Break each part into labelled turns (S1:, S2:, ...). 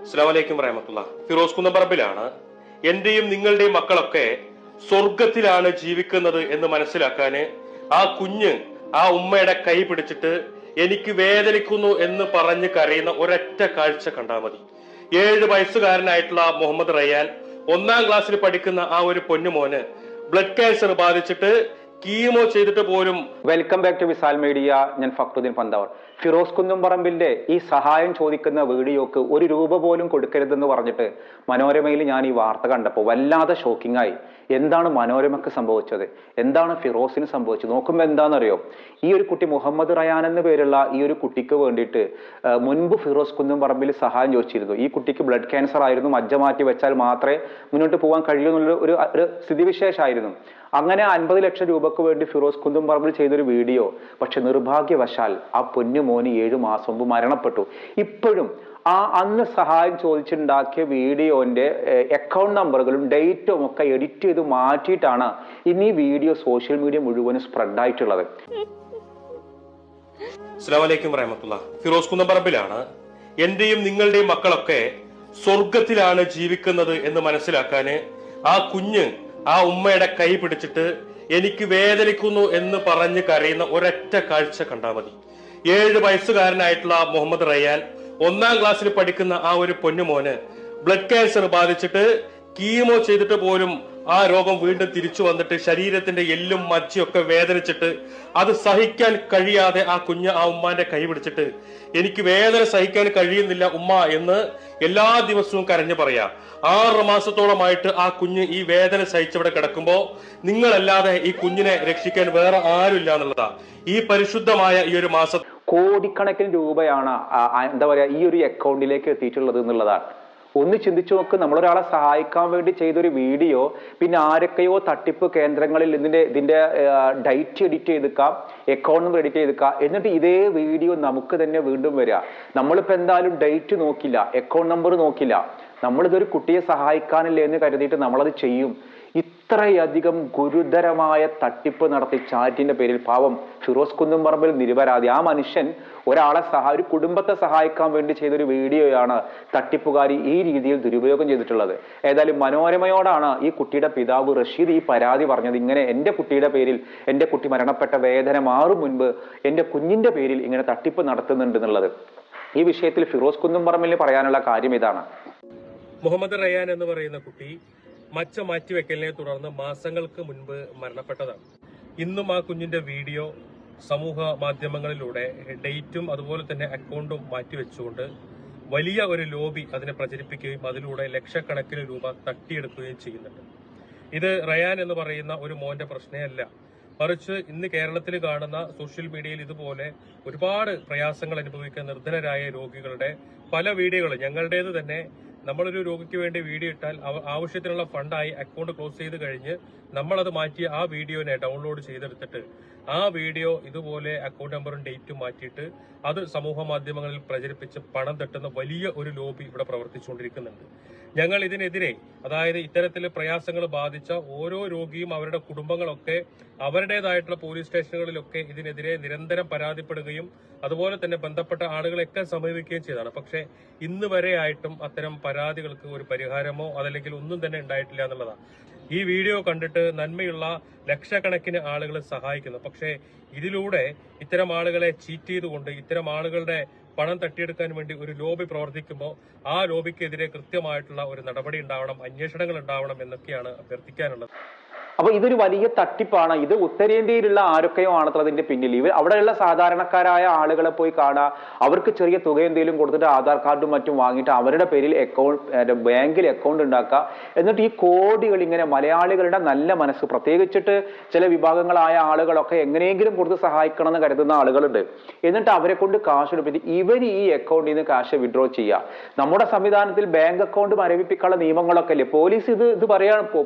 S1: അസ്സലാമു അലൈക്കും വറഹ്മത്തുള്ളാഹി. ഫിറോസ് കുന്നംപറമ്പിലാണ്. എന്റെയും നിങ്ങളുടെയും മക്കളൊക്കെ സ്വർഗത്തിലാണ് ജീവിക്കുന്നത് എന്ന് മനസ്സിലാക്കാന് ആ കുഞ്ഞ് ആ ഉമ്മയുടെ കൈ പിടിച്ചിട്ട് എനിക്ക് വേദനിക്കുന്നു എന്ന് പറഞ്ഞ് കരയുന്ന ഒരൊറ്റ കാഴ്ച കണ്ടാൽ മതി. 7 വയസ്സുകാരനായിട്ടുള്ള മുഹമ്മദ് റയ്യാൻ 1ാം ക്ലാസ്സിൽ പഠിക്കുന്ന ആ ഒരു പൊന്നുമോന് ബ്ലഡ് ക്യാൻസർ ബാധിച്ചിട്ട് കീമോ ചെയ്തിട്ട് പോലും.
S2: Welcome back to Visal media. ഞാൻ ഫക്രുദ്ദീൻ പന്താവർ. ഫിറോസ് കുന്നംപറമ്പിന്റെ ഈ സഹായം ചോദിക്കുന്ന വീഡിയോക്ക് 1 രൂപ പോലും കൊടുക്കരുതെന്ന് പറഞ്ഞിട്ട് മനോരമയിൽ ഞാൻ ഈ വാർത്ത കണ്ടപ്പോൾ വല്ലാതെ ഷോക്കിംഗ് ആയി. എന്താണ് മനോരമക്ക് സംഭവിച്ചത്, എന്താണ് ഫിറോസിന് സംഭവിച്ചത് നോക്കുമ്പോൾ എന്താണെന്നറിയോ, ഈ ഒരു കുട്ടി മുഹമ്മദ് റയാൻ എന്ന പേരുള്ള ഈ ഒരു കുട്ടിക്ക് വേണ്ടിയിട്ട് മുൻപ് ഫിറോസ് കുന്നംപറമ്പിൽ സഹായം ചോദിച്ചിരുന്നു. ഈ കുട്ടിക്ക് ബ്ലഡ് ക്യാൻസർ ആയിരുന്നു, മജ്ജ മാറ്റി വെച്ചാൽ മാത്രമേ മുന്നോട്ട് പോകാൻ കഴിയൂ എന്നുള്ള ഒരു സ്ഥിതിവിശേഷമായിരുന്നു. അങ്ങനെ 50 ലക്ഷം രൂപക്ക് വേണ്ടി ഫിറോസ് കുന്നംപറമ്പിൽ ചെയ്തൊരു വീഡിയോ. പക്ഷെ നിർഭാഗ്യവശാൽ ആ പൊന്നുമോന് 7 മാസം മുമ്പ് മരണപ്പെട്ടു. ഇപ്പോഴും അന്ന് സഹായം ചോദിച്ചുണ്ടാക്കിയ വീഡിയോന്റെ അക്കൗണ്ട് നമ്പറുകളും ഡേറ്റും ഒക്കെ എഡിറ്റ് ചെയ്ത് മാറ്റിയിട്ടാണ് ഇന്ന് ഈ വീഡിയോ സോഷ്യൽ മീഡിയ മുഴുവനും സ്പ്രെഡ് ആയിട്ടുള്ളത്.
S1: അസ്സലാമു അലൈക്കും വറഹ്മത്തുള്ളാഹി. ഫിറോസ് കുന്നംപറമ്പിലാണ്. എന്റെയും നിങ്ങളുടെയും മക്കളൊക്കെ സ്വർഗത്തിലാണ് ജീവിക്കുന്നത് എന്ന് മനസ്സിലാക്കാന് ആ കുഞ്ഞ് ആ ഉമ്മയുടെ കൈ പിടിച്ചിട്ട് എനിക്ക് വേദനിക്കുന്നു എന്ന് പറഞ്ഞ് കരയുന്ന ഒരൊറ്റ കാഴ്ച കണ്ടാൽ മതി. 7 വയസ്സുകാരനായിട്ടുള്ള മുഹമ്മദ് റയ്യാൻ 1ാം ക്ലാസ്സിൽ പഠിക്കുന്ന ആ ഒരു പൊന്നുമോന് ബ്ലഡ് ക്യാൻസർ ബാധിച്ചിട്ട് കീമോ ചെയ്തിട്ട് പോലും ആ രോഗം വീണ്ടും തിരിച്ചു വന്നിട്ട് ശരീരത്തിന്റെ എല്ലും മജ്ജയൊക്കെ വേദനിച്ചിട്ട് അത് സഹിക്കാൻ കഴിയാതെ ആ കുഞ്ഞ് ആ ഉമ്മാന്റെ കൈ പിടിച്ചിട്ട് എനിക്ക് വേദന സഹിക്കാൻ കഴിയുന്നില്ല ഉമ്മ എന്ന് എല്ലാ ദിവസവും കരഞ്ഞു പറയാ. 6 മാസത്തോളമായിട്ട് ആ കുഞ്ഞ് ഈ വേദന സഹിച്ചവിടെ കിടക്കുമ്പോ നിങ്ങളല്ലാതെ ഈ കുഞ്ഞിനെ രക്ഷിക്കാൻ വേറെ ആരുമില്ല എന്നുള്ളതാ. ഈ പരിശുദ്ധമായ ഈ ഒരു മാസം
S2: കോടിക്കണക്കിന് രൂപയാണ് എന്താ പറയാ ഈ ഒരു അക്കൗണ്ടിലേക്ക് എത്തിയിട്ടുള്ളത് എന്നുള്ളതാണ്. ഒന്ന് ചിന്തിച്ചു നോക്ക്, നമ്മളൊരാളെ സഹായിക്കാൻ വേണ്ടി ചെയ്തൊരു വീഡിയോ പിന്നെ ആരൊക്കെയോ തട്ടിപ്പ് കേന്ദ്രങ്ങളിൽ ഇതിന്റെ ഡേറ്റ് എഡിറ്റ് ചെയ്തിക്കാം, അക്കൗണ്ട് നമ്പർ എഡിറ്റ് ചെയ്തിക്കാം, എന്നിട്ട് ഇതേ വീഡിയോ നമുക്ക് തന്നെ വീണ്ടും വരിക. നമ്മളിപ്പോ എന്തായാലും ഡേറ്റ് നോക്കില്ല, അക്കൗണ്ട് നമ്പർ നോക്കില്ല, നമ്മളിതൊരു കുട്ടിയെ സഹായിക്കാനില്ലേ എന്ന് കരുതിയിട്ട് നമ്മളത് ചെയ്യും. ഇത്രയധികം ഗുരുതരമായ തട്ടിപ്പ് നടത്തി ചാറ്റിന്റെ പേരിൽ പാവം ഫിറോസ് കുന്നംപറമ്പിൽ നിരപരാധി. ആ മനുഷ്യൻ ഒരു കുടുംബത്തെ സഹായിക്കാൻ വേണ്ടി ചെയ്തൊരു വീഡിയോയാണ് തട്ടിപ്പുകാരി ഈ രീതിയിൽ ദുരുപയോഗം ചെയ്തിട്ടുള്ളത്. ഏതായാലും മനോരമയോടാണ് ഈ കുട്ടിയുടെ പിതാവ് റഷീദ് ഈ പരാതി പറഞ്ഞത്. ഇങ്ങനെ എൻ്റെ കുട്ടിയുടെ പേരിൽ, എൻ്റെ കുട്ടി മരണപ്പെട്ട വേദന മാറും മുൻപ് എൻ്റെ കുഞ്ഞിന്റെ പേരിൽ ഇങ്ങനെ തട്ടിപ്പ് നടത്തുന്നുണ്ട് എന്നുള്ളത്. ഈ വിഷയത്തിൽ ഫിറോസ് കുന്നംപറമ്പിലിന് പറയാനുള്ള കാര്യം ഇതാണ്.
S1: മുഹമ്മദ് റയ്യാൻ എന്ന് പറയുന്ന കുട്ടി മച്ച മാറ്റിവെക്കലിനെ തുടർന്ന് മാസങ്ങൾക്ക് മുൻപ് മരണപ്പെട്ടതാണ്. ഇന്നും ആ കുഞ്ഞിന്റെ വീഡിയോ സമൂഹ മാധ്യമങ്ങളിലൂടെ ഡേറ്റും അതുപോലെ തന്നെ അക്കൗണ്ടും മാറ്റിവെച്ചുകൊണ്ട് വലിയ ഒരു ലോബി അതിനെ പ്രചരിപ്പിക്കുകയും അതിലൂടെ ലക്ഷക്കണക്കിന് രൂപ തട്ടിയെടുക്കുകയും ചെയ്യുന്നുണ്ട്. ഇത് റയാൻ എന്ന് പറയുന്ന ഒരു മോന്റെ പ്രശ്നമല്ല, മറിച്ച് ഇന്ന് കേരളത്തിൽ കാണുന്ന സോഷ്യൽ മീഡിയയിൽ ഇതുപോലെ ഒരുപാട് പ്രയാസങ്ങൾ അനുഭവിക്കുന്ന നിർധനരായ രോഗികളുടെ പല വീഡിയോകൾ ഞങ്ങളുടേത് തന്നെ. നമ്മളൊരു രോഗിക്ക് വേണ്ടി വീഡിയോ ഇട്ടാൽ ആവശ്യത്തിനുള്ള ഫണ്ടായി അക്കൗണ്ട് ക്ലോസ് ചെയ്ത് കഴിഞ്ഞ് നമ്മളത് മാറ്റി ആ വീഡിയോനെ ഡൗൺലോഡ് ചെയ്തെടുത്തിട്ട് ആ വീഡിയോ ഇതുപോലെ അക്കൗണ്ട് നമ്പറും ഡേറ്റും മാറ്റിയിട്ട് അത് സമൂഹ മാധ്യമങ്ങളിൽ പ്രചരിപ്പിച്ച് പണം തട്ടുന്ന വലിയ ഒരു ലോബി ഇവിടെ പ്രവർത്തിച്ചുകൊണ്ടിരിക്കുന്നുണ്ട്. ഞങ്ങൾ ഇതിനെതിരെ, അതായത് ഇത്തരത്തിൽ പ്രയാസങ്ങൾ ബാധിച്ച ഓരോ രോഗിയും അവരുടെ കുടുംബങ്ങളൊക്കെ അവരുടേതായിട്ടുള്ള പോലീസ് സ്റ്റേഷനുകളിലൊക്കെ ഇതിനെതിരെ നിരന്തരം പരാതിപ്പെടുകയും അതുപോലെ തന്നെ ബന്ധപ്പെട്ട ആളുകളെയൊക്കെ സമീപിക്കുകയും ചെയ്തതാണ്. പക്ഷേ ഇന്ന് വരെ ആയിട്ടും അത്തരം പരാതികൾക്ക് ഒരു പരിഹാരമോ അതല്ലെങ്കിൽ ഒന്നും തന്നെ ഉണ്ടായിട്ടില്ല എന്നുള്ളതാണ്. ഈ വീഡിയോ കണ്ടിട്ട് നന്മയുള്ള ലക്ഷക്കണക്കിന് ആളുകളെ സഹായിക്കുന്നു. പക്ഷേ ഇതിലൂടെ ഇത്തരം ആളുകളെ ചീറ്റ് ചെയ്തുകൊണ്ട് ഇത്തരം ആളുകളുടെ പണം തട്ടിയെടുക്കാൻ വേണ്ടി ഒരു ലോബി പ്രവർത്തിക്കുമ്പോൾ ആ ലോബിക്കെതിരെ കൃത്യമായിട്ടുള്ള ഒരു നടപടി ഉണ്ടാവണം, അന്വേഷണങ്ങൾ ഉണ്ടാവണം എന്നൊക്കെയാണ് അഭ്യർത്ഥിക്കാനുള്ളത്.
S2: അപ്പൊ ഇതൊരു വലിയ തട്ടിപ്പാണ്. ഇത് ഉത്തരേന്ത്യയിലുള്ള ആരൊക്കെയോ ആണത്ര അതിന്റെ പിന്നിൽ. അവിടെയുള്ള സാധാരണക്കാരായ ആളുകളെ പോയി കാണുക, അവർക്ക് ചെറിയ തുക എന്തെങ്കിലും കൊടുത്തിട്ട് ആധാർ കാർഡും മറ്റും വാങ്ങിയിട്ട് അവരുടെ പേരിൽ ബാങ്കിൽ അക്കൗണ്ട് ഉണ്ടാക്കുക. എന്നിട്ട് ഈ കോടികൾ ഇങ്ങനെ മലയാളികളുടെ നല്ല മനസ്സ്, പ്രത്യേകിച്ചിട്ട് ചില വിഭാഗങ്ങളായ ആളുകളൊക്കെ എങ്ങനെയെങ്കിലും കൊടുത്ത് സഹായിക്കണം എന്ന് കരുതുന്ന ആളുകളുണ്ട്. എന്നിട്ട് അവരെ കൊണ്ട് കാശ് എടുപ്പിച്ച് ഇവർ ഈ അക്കൗണ്ടിൽ നിന്ന് കാശ് വിഡ്രോ ചെയ്യുക. നമ്മുടെ സംവിധാനത്തിൽ ബാങ്ക് അക്കൗണ്ട് മരവിപ്പിക്കാനുള്ള നിയമങ്ങളൊക്കെ അല്ലേ പോലീസ് ഇത്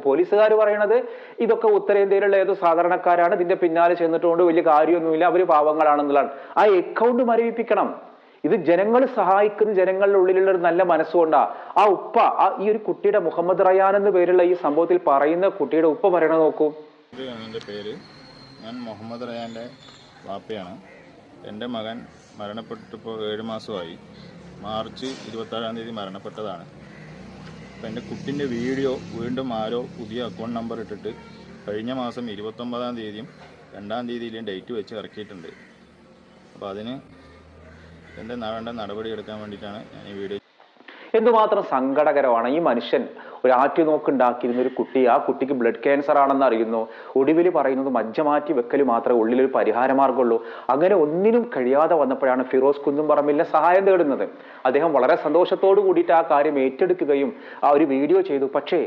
S2: പോലീസുകാർ പറയണത് ഇതൊക്കെ ഉത്തരേന്ത്യയിലുള്ള ഏതോ സാധാരണക്കാരാണ്, ഇതിന്റെ പിന്നാലെ ചെന്നിട്ടുകൊണ്ട് വലിയ കാര്യമൊന്നുമില്ല, അവര് പാവങ്ങളാണെന്നുള്ളതാണ്. ആ അക്കൗണ്ട് മരവിപ്പിക്കണം. ഇത് ജനങ്ങൾ സഹായിക്കുന്ന ജനങ്ങളുടെ ഉള്ളിലുള്ള ഒരു നല്ല മനസ്സുകൊണ്ടാ. ആ ഉപ്പ ഈ ഒരു കുട്ടിയുടെ മുഹമ്മദ് റയാൻ എന്ന് പേരുള്ള ഈ സംഭവത്തിൽ പറയുന്ന കുട്ടിയുടെ ഉപ്പ പറയണ നോക്കൂ.
S3: എൻ്റെ പേര്, ഞാൻ മുഹമ്മദ് റയാൻ്റെ വാപ്പയാണ്. എൻ്റെ മകൻ മരണപ്പെട്ടിപ്പോൾ 7 മാസമായി. മാർച്ച് 26-ാം തീയതി മരണപ്പെട്ടതാണ്. അപ്പോൾ എൻ്റെ കുട്ടിൻ്റെ വീഡിയോ വീണ്ടും ആരോ പുതിയ അക്കൗണ്ട് നമ്പർ ഇട്ടിട്ട് കഴിഞ്ഞ മാസം 29-ാം തീയതിയും 2-ാം തീയതിയിലും ഡേറ്റ് വെച്ച് ഇറക്കിയിട്ടുണ്ട്. അപ്പോൾ അതിന് വേണ്ട നടപടി എടുക്കാൻ വേണ്ടിയിട്ടാണ് ഞാൻ ഈ വീഡിയോ.
S2: എന്തുമാത്രം സങ്കടകരമാണ്. ഈ മനുഷ്യൻ ഒരു ആറ്റുനോക്കുണ്ടാക്കിയിരുന്ന ഒരു കുട്ടി, ആ കുട്ടിക്ക് ബ്ലഡ് ക്യാൻസർ ആണെന്ന് അറിയുന്നു. ഒടുവിൽ പറയുന്നത് മജ്ജ മാറ്റി വെക്കൽ മാത്രമേ ഉള്ളിലൊരു പരിഹാരമാർഗമുള്ളൂ. അങ്ങനെ ഒന്നിനും കഴിയാതെ വന്നപ്പോഴാണ് ഫിറോസ് കുന്നുംപറമ്പിലിനെ സഹായം തേടുന്നത്. അദ്ദേഹം വളരെ സന്തോഷത്തോടു കൂടിയിട്ട് ആ കാര്യം ഏറ്റെടുക്കുകയും ആ ഒരു വീഡിയോ ചെയ്തു. പക്ഷേ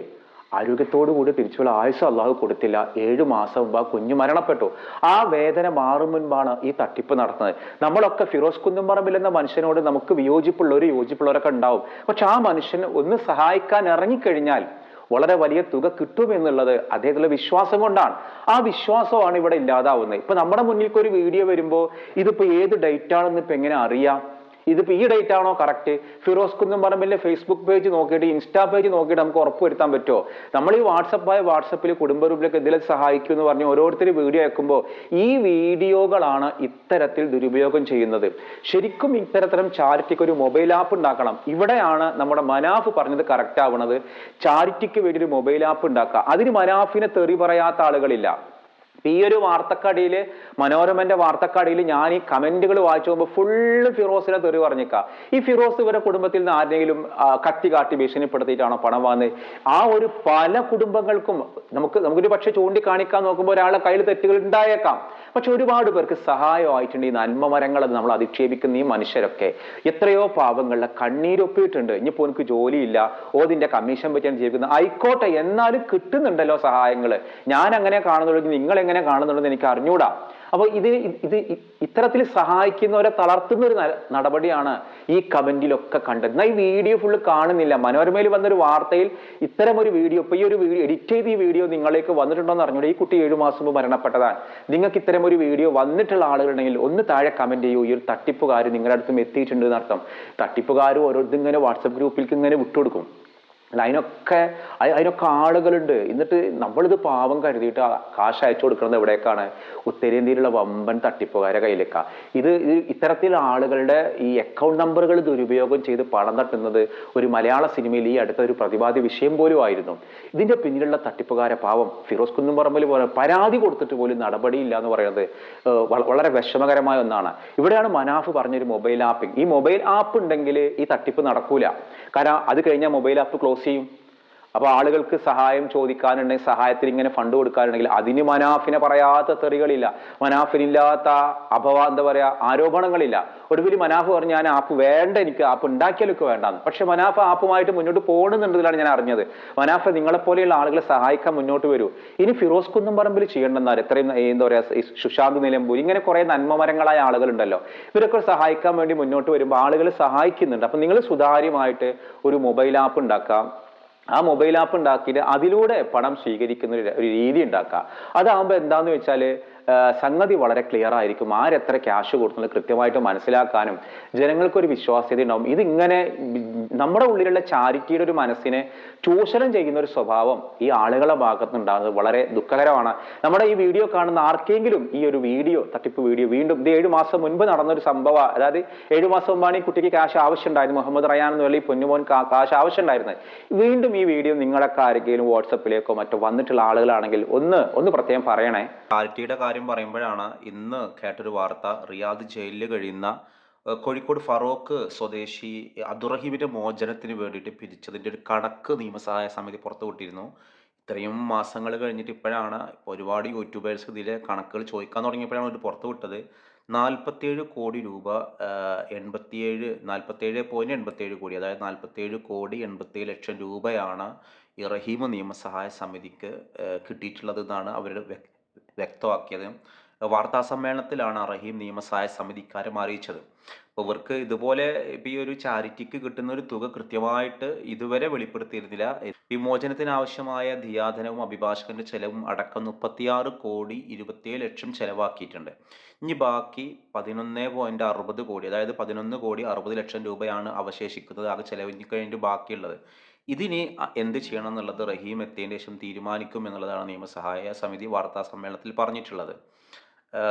S2: ആരോഗ്യത്തോടു കൂടി തിരിച്ചുള്ള ആയുസ് അള്ളാഹു കൊടുത്തില്ല. 7 മാസം മുമ്പ് ആ കുഞ്ഞു മരണപ്പെട്ടു. ആ വേദന മാറും മുൻപാണ് ഈ തട്ടിപ്പ് നടത്തുന്നത്. നമ്മളൊക്കെ ഫിറോസ് കുന്നുംപറമ്പിൽ എന്ന മനുഷ്യനോട് നമുക്ക് യോജിപ്പുള്ളവരൊക്കെ ഉണ്ടാവും. പക്ഷെ ആ മനുഷ്യൻ ഒന്ന് സഹായിക്കാൻ ഇറങ്ങിക്കഴിഞ്ഞാൽ വളരെ വലിയ തുക കിട്ടുമെന്നുള്ളത് അദ്ദേഹത്തിലുള്ള വിശ്വാസം കൊണ്ടാണ്. ആ വിശ്വാസമാണ് ഇവിടെ ഇല്ലാതാവുന്നത്. ഇപ്പൊ നമ്മുടെ മുന്നിലേക്ക് ഒരു വീഡിയോ വരുമ്പോൾ ഇതിപ്പോ ഏത് ഡേറ്റ് ആണെന്ന് ഇപ്പൊ എങ്ങനെ അറിയാം? ഇതിപ്പോ ഈ ഡേറ്റ് ആണോ കറക്റ്റ്? ഫിറോസ് കുന്നുംപറമ്പിലിന്റെ ഫേസ്ബുക്ക് പേജ് നോക്കിയിട്ട് ഇൻസ്റ്റാ പേജ് നോക്കിയിട്ട് നമുക്ക് ഉറപ്പുവരുത്താൻ പറ്റുമോ? നമ്മൾ ഈ വാട്സപ്പിൽ കുടുംബരൂപിലൊക്കെ ഇതിൽ സഹായിക്കും എന്ന് പറഞ്ഞ് ഓരോരുത്തർ വീഡിയോ അയക്കുമ്പോൾ ഈ വീഡിയോകളാണ് ഇത്തരത്തിൽ ദുരുപയോഗം ചെയ്യുന്നത്. ശരിക്കും ഇത്തരത്തിലും ചാരിറ്റിക്ക് ഒരു മൊബൈൽ ആപ്പ് ഉണ്ടാക്കണം. ഇവിടെയാണ് നമ്മുടെ മനാഫ് പറഞ്ഞത് കറക്റ്റ് ആവുന്നത്. ചാരിറ്റിക്ക് വേണ്ടി ഒരു മൊബൈൽ ആപ്പ് ഉണ്ടാക്കുക. അതിന് മനാഫിനെ തെറി പറയാത്ത ആളുകളില്ല. ഈ ഒരു വാർത്തക്കടിയിൽ, മനോരമന്റെ വാർത്തക്കടിയിൽ ഞാൻ ഈ കമന്റുകൾ വായിച്ചു പോകുമ്പോൾ ഫുള്ള് ഫിറോസിനെ തെറി പറഞ്ഞേക്കാം. ഈ ഫിറോസ് ഇവരുടെ കുടുംബത്തിൽ നിന്ന് ആരെങ്കിലും കത്തി കാട്ടി ഭീഷണിപ്പെടുത്തിയിട്ടാണോ പണം വാങ്ങുന്നത്? ആ ഒരു പല കുടുംബങ്ങൾക്കും നമുക്കൊരു പക്ഷെ ചൂണ്ടിക്കാണിക്കാൻ നോക്കുമ്പോൾ ഒരാളെ കയ്യിൽ തെറ്റുകൾ ഉണ്ടായേക്കാം. പക്ഷെ ഒരുപാട് പേർക്ക് സഹായമായിട്ടുണ്ട് ഈ നന്മ മരങ്ങൾ നമ്മൾ അധിക്ഷേപിക്കുന്ന ഈ മനുഷ്യരൊക്കെ. എത്രയോ പാവങ്ങളുടെ കണ്ണീരൊപ്പിയിട്ടുണ്ട്. ഇനിയിപ്പോൾ എനിക്ക് ജോലിയില്ല, ഓതിന്റെ കമ്മീഷൻ പറ്റിയാണ് ജീവിക്കുന്നത്, ആയിക്കോട്ടെ, എന്നാലും കിട്ടുന്നുണ്ടല്ലോ സഹായങ്ങൾ. ഞാൻ അങ്ങനെ കാണുന്നുള്ളൂ, നിങ്ങൾ എങ്ങനെ കാണുന്നുണ്ടെന്ന് എനിക്ക് അറിഞ്ഞൂടാ. അപ്പൊ ഇത് ഇത്തരത്തിൽ സഹായിക്കുന്നവരെ തളർത്തുന്ന ഒരു നടപടിയാണ് ഈ കമന്റിലൊക്കെ കണ്ടത്. എന്നാൽ ഈ വീഡിയോ ഫുള്ള് കാണുന്നില്ല. മനോരമയിൽ വന്നൊരു വാർത്തയിൽ ഇത്തരം ഒരു വീഡിയോ, ഇപ്പൊ ഈ ഒരു വീഡിയോ എഡിറ്റ് ചെയ്ത് ഈ വീഡിയോ നിങ്ങളിലേക്ക് വന്നിട്ടുണ്ടോ എന്ന് അറിഞ്ഞൂടെ? ഈ കുട്ടി 7 മാസം മുമ്പ് മരണപ്പെട്ടതാണ്. നിങ്ങൾക്ക് ഇത്തരം ഒരു വീഡിയോ വന്നിട്ടുള്ള ആളുകളുണ്ടെങ്കിൽ ഒന്ന് താഴെ കമന്റ് ചെയ്യൂ. ഈ ഒരു തട്ടിപ്പുകാർ നിങ്ങളുടെ അടുത്തും എത്തിയിട്ടുണ്ട് എന്നർത്ഥം. തട്ടിപ്പുകാരും ഓരോരുത്തർ ഇങ്ങനെ വാട്സപ്പ് ഗ്രൂപ്പിലേക്ക് ഇങ്ങനെ വിട്ടുകൊടുക്കും. അതിനൊക്കെ ആളുകളുണ്ട്. എന്നിട്ട് നമ്മളിത് പാവം കരുതിയിട്ട് കാശ് അയച്ചു കൊടുക്കുന്നത് എവിടേക്കാണ്? ഉത്തരേന്ത്യയിലുള്ള വമ്പൻ തട്ടിപ്പുകാരെ കയ്യിലേക്കാണ്. ഇത്തരത്തിൽ ആളുകളുടെ ഈ അക്കൗണ്ട് നമ്പറുകൾ ദുരുപയോഗം ചെയ്ത് പണം തട്ടുന്നത് ഒരു മലയാള സിനിമയിൽ ഈ അടുത്ത ഒരു പ്രതിപാദ്യ വിഷയം പോലും ആയിരുന്നു. ഇതിന്റെ പിന്നിലുള്ള തട്ടിപ്പുകാരെ പാവം ഫിറോസ് കുന്നുംപറമ്പിൽ പോലെ പരാതി കൊടുത്തിട്ട് പോലും നടപടിയില്ല എന്ന് പറയുന്നത് വളരെ വിഷമകരമായ ഒന്നാണ്. ഇവിടെയാണ് മനാഫ് പറഞ്ഞൊരു മൊബൈൽ ആപ്പിംഗ്. ഈ മൊബൈൽ ആപ്പ് ഉണ്ടെങ്കിൽ ഈ തട്ടിപ്പ് നടക്കൂല. കാരണം അത് കഴിഞ്ഞാൽ മൊബൈൽ ആപ്പ് ക്ലോസ് ചെയ്യും. അപ്പൊ ആളുകൾക്ക് സഹായം ചോദിക്കാനുണ്ടെങ്കിൽ, സഹായത്തിന് ഇങ്ങനെ ഫണ്ട് കൊടുക്കാനുണ്ടെങ്കിൽ അതിന് മനാഫിനെ പറയാത്ത തെറികളില്ല, മനാഫിനില്ലാത്ത എന്താ പറയാ ആരോപണങ്ങളില്ല. ഒടുവിൽ മനാഫ് പറഞ്ഞു ഞാൻ ആപ്പ് വേണ്ട, എനിക്ക് ആപ്പ് ഉണ്ടാക്കിയാലൊക്കെ വേണ്ടാന്ന്. പക്ഷെ മനാഫ് ആപ്പുമായിട്ട് മുന്നോട്ട് പോകുന്നുണ്ടെന്നാണ് ഞാൻ അറിഞ്ഞത്. മനാഫ് നിങ്ങളെപ്പോലെയുള്ള ആളുകളെ സഹായിക്കാൻ മുന്നോട്ട് വരൂ. ഇനി ഫിറോസ് കുന്നുംപറമ്പിൽ ചെയ്യേണ്ടെന്നാൽ എത്രയും എന്താ പറയാ സുശാന്ത് നിലമ്പൂർ, ഇങ്ങനെ കുറെ നന്മമരങ്ങളായ ആളുകളുണ്ടല്ലോ, ഇവരൊക്കെ സഹായിക്കാൻ വേണ്ടി മുന്നോട്ട് വരുമ്പോൾ ആളുകൾ സഹായിക്കുന്നുണ്ട്. അപ്പൊ നിങ്ങൾ സുതാര്യമായിട്ട് ഒരു മൊബൈൽ ആപ്പ് ഉണ്ടാക്കാം. ആ മൊബൈൽ ആപ്പ് ഉണ്ടാക്കിയിട്ട് അതിലൂടെ പണം സ്വീകരിക്കുന്ന ഒരു രീതി ഉണ്ടാക്കുക. അതാകുമ്പോൾ എന്താന്ന് വെച്ചാൽ സംഗതി വളരെ ക്ലിയർ ആയിരിക്കും. ആരെത്ര ക്യാഷ് കൊടുക്കുന്നത് കൃത്യമായിട്ട് മനസ്സിലാക്കാനും ജനങ്ങൾക്കൊരു വിശ്വാസ്യത ഉണ്ടാവും. ഇതിങ്ങനെ നമ്മുടെ ഉള്ളിലുള്ള ചാരിറ്റിയുടെ ഒരു മനസ്സിനെ ചൂഷണം ചെയ്യുന്ന ഒരു സ്വഭാവം ഈ ആളുകളുടെ ഭാഗത്ത് ഉണ്ടാകുന്നത് വളരെ ദുഃഖകരമാണ്. നമ്മുടെ ഈ വീഡിയോ കാണുന്ന ആർക്കെങ്കിലും ഈ ഒരു വീഡിയോ, തട്ടിപ്പ് വീഡിയോ, വീണ്ടും ഇത് 7 മാസം മുൻപ് നടന്നൊരു സംഭവം, അതായത് 7 മാസം മുമ്പാണ് ഈ കുട്ടിക്ക് ക്യാഷ് ആവശ്യമുണ്ടായിരുന്നു, മുഹമ്മദ് റയാൻ എന്ന് പറഞ്ഞ ഈ പൊന്നുമോൻ കാശ് ആവശ്യമുണ്ടായിരുന്നത്. വീണ്ടും ഈ വീഡിയോ നിങ്ങളൊക്കെ ആരെങ്കിലും വാട്സപ്പിലേക്കോ മറ്റോ വന്നിട്ടുള്ള ആളുകളാണെങ്കിൽ ഒന്ന് പ്രത്യേകം പറയണേ.
S4: ചാരിറ്റിയുടെ കാര്യം പറയുമ്പോഴാണ് ഇന്ന് കേട്ടൊരു വാർത്ത. റിയാദ് ജയിലിൽ കഴിയുന്ന കോഴിക്കോട് ഫറോക്ക് സ്വദേശി അബ്ദുറഹീമിന്റെ മോചനത്തിന് വേണ്ടിയിട്ട് പിരിച്ചതിൻ്റെ ഒരു കണക്ക് നിയമസഹായ സമിതി പുറത്തുവിട്ടിരുന്നു. ഇത്രയും മാസങ്ങൾ കഴിഞ്ഞിട്ട് ഇപ്പോഴാണ് ഒരുപാട് യൂട്യൂബേഴ്സ് ഇതിലെ കണക്കുകൾ ചോദിക്കാൻ തുടങ്ങിയപ്പോഴാണ് ഇത് പുറത്തുവിട്ടത്. 47 കോടി രൂപ 47.87 കോടി, അതായത് 47 കോടി 87 ലക്ഷം രൂപയാണ് ഈ റഹീം നിയമസഹായ സമിതിക്ക് കിട്ടിയിട്ടുള്ളത് എന്നാണ് അവർ വ്യക്തമാക്കിയത്. വാർത്താ സമ്മേളനത്തിലാണ് റഹീം നിയമസഹായ സമിതിക്കാരെ അറിയിച്ചത്. അപ്പോൾ ഇവർക്ക് ഇതുപോലെ ഇപ്പം ഈ ഒരു ചാരിറ്റിക്ക് കിട്ടുന്ന ഒരു തുക കൃത്യമായിട്ട് ഇതുവരെ വെളിപ്പെടുത്തിയിരുന്നില്ല. വിമോചനത്തിന് ആവശ്യമായ ധിയാധനവും അഭിഭാഷകന്റെ ചെലവും അടക്കം 36 കോടി 27 ലക്ഷം ചെലവാക്കിയിട്ടുണ്ട്. ഇനി ബാക്കി 11.60 കോടി, അതായത് 11 കോടി 60 ലക്ഷം രൂപയാണ് അവശേഷിക്കുന്നത്, ആകെ ചെലവിന് കഴിഞ്ഞിട്ട് ബാക്കിയുള്ളത്. ഇതിന് എന്ത് ചെയ്യണം എന്നുള്ളത് റഹീം എത്തിയതിന് ശേഷം തീരുമാനിക്കും എന്നുള്ളതാണ് നിയമസഹായ സമിതി വാർത്താ സമ്മേളനത്തിൽ പറഞ്ഞിട്ടുള്ളത്.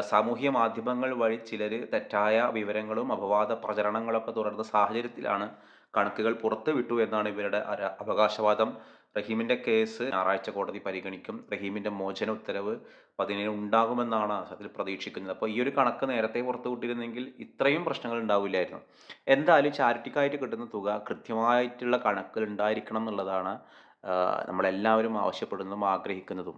S4: സാമൂഹ്യ മാധ്യമങ്ങൾ വഴി ചിലർ തെറ്റായ വിവരങ്ങളും അപവാദ പ്രചരണങ്ങളൊക്കെ തുടർന്ന സാഹചര്യത്തിലാണ് കണക്കുകൾ പുറത്തുവിട്ടു എന്നാണ് ഇവരുടെ അവകാശവാദം. റഹീമിൻ്റെ കേസ് ഞായറാഴ്ച കോടതി പരിഗണിക്കും. റഹീമിൻ്റെ മോചന ഉത്തരവ് 17 ഉണ്ടാകുമെന്നാണ് അതിൽ പ്രതീക്ഷിക്കുന്നത്. അപ്പോൾ ഈ ഒരു കണക്ക് നേരത്തെ പുറത്തുവിട്ടിരുന്നെങ്കിൽ ഇത്രയും പ്രശ്നങ്ങൾ ഉണ്ടാവില്ലായിരുന്നു. എന്തായാലും ചാരിറ്റിക്കായിട്ട് കിട്ടുന്ന തുക കൃത്യമായിട്ടുള്ള കണക്കുകൾ ഉണ്ടായിരിക്കണം എന്നുള്ളതാണ് നമ്മളെല്ലാവരും ആവശ്യപ്പെടുന്നതും ആഗ്രഹിക്കുന്നതും.